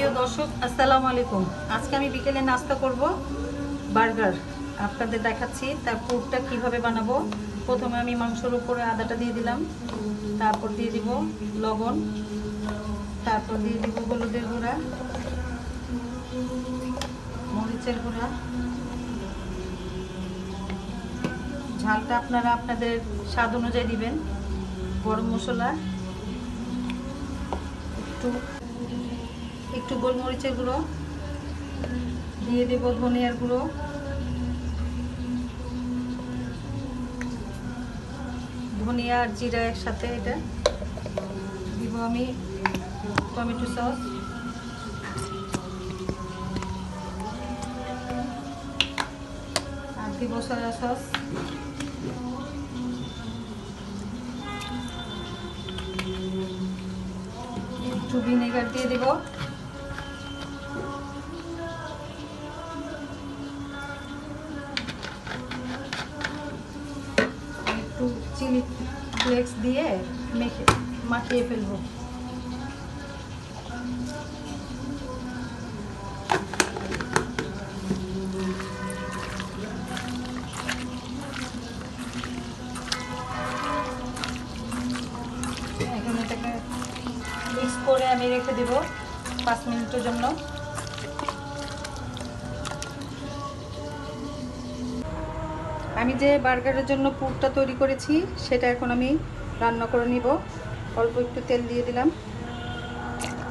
প্রিয় দর্শক, আসসালামু আলাইকুম। আজকে আমি বিকেলে নাস্তা করব বার্গার। আপনাদের দেখাচ্ছি তার পুরটা কিভাবে বানাবো। প্রথমে আমি মাংসের উপরে আদাটা দিয়ে দিলাম, তারপর দিয়ে দিব লবণ, তারপর দিয়ে দিব হলুদের গুঁড়া, মরিচের গুঁড়া। ঝালটা আপনারা আপনাদের স্বাদ অনুযায়ী দিবেন। গরম মশলা, একটু গোলমরিচের গুঁড়ো দিয়ে দেব, ধনিয়ার গুঁড়ো, ধনিয়া আর জিরা একসাথে এটা দিব আমি, টমেটো সস, আর দিব সয়া সস, একটু ভিনেগার দিয়ে দেব, একটু চিলি ফ্লেক্স দিয়ে মাখিয়ে ফেলবো। এখন এটাকে মিক্স করে আমি রেখে দেব 5 মিনিটের জন্য। আমি যে বার্গারের জন্য পুরটা তৈরি করেছি সেটা এখন আমি রান্না করে নিব। অল্প একটু তেল দিয়ে দিলাম।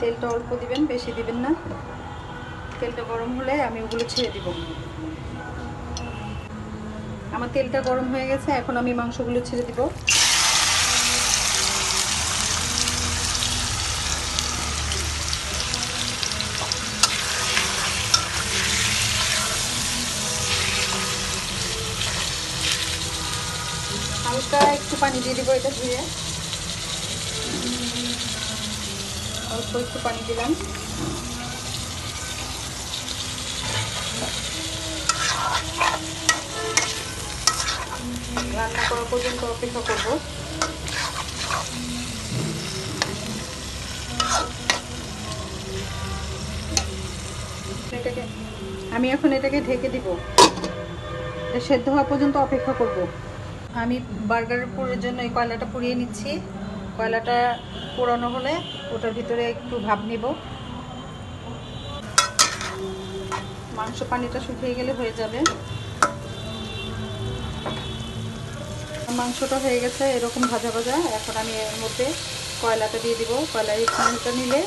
তেলটা অল্প দিবেন, বেশি দিবেন না। তেলটা গরম হলে আমি ওগুলো ছেড়ে দিব। আমার তেলটা গরম হয়ে গেছে, এখন আমি মাংসগুলো ছেড়ে দিব। হালকা একটু পানি দিয়ে দিব, এটা ধুয়ে অল্প একটু পানি দিলাম। রান্না করা পর্যন্ত অপেক্ষা করব। আমি এখন এটাকে ঢেকে দিব, এটা সেদ্ধ হওয়া পর্যন্ত অপেক্ষা করব। আমি বার্গারের পুরের জন্য এই কয়লাটা পুড়িয়ে নিচ্ছি। কয়লাটা পোড়ানো হলে ওটার ভিতরে একটু ভাপ নিব। মাংস পানিটা শুকিয়ে গেলে হয়ে যাবে। মাংসটা হয়ে গেছে এরকম ভাজা ভাজা। এখন আমি এর মধ্যে কয়লাটা দিয়ে দিব। কয়লার এই পানিটা নিলে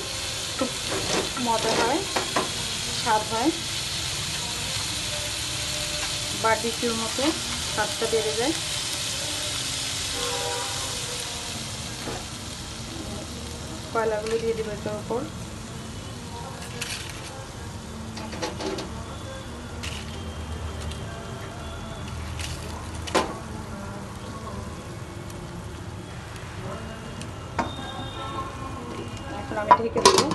খুব মজা হয়, স্বাদ হয়, বারবিকিউর মতো স্বাদটা বেড়ে যায়। কয়লাগুলো দিয়ে দিব এটার উপর। এখন আমি ঢেকে দেবো।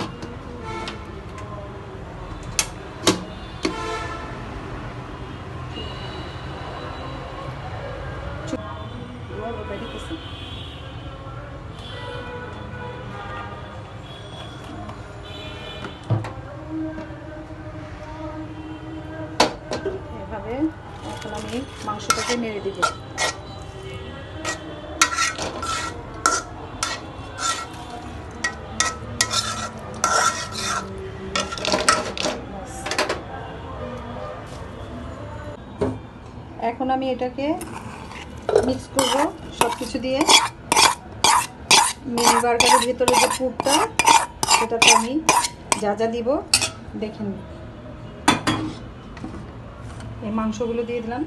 এভাবে এখন আমি মাংসটাকে নেড়ে দিব। এখন আমি এটাকে মিক্স করব সব কিছু দিয়ে। মিনি বার্গারের ভিতরে যে পুরটা, সেটাতে আমি যা যা দিব দেখেন। এই মাংসগুলো দিয়ে দিলাম।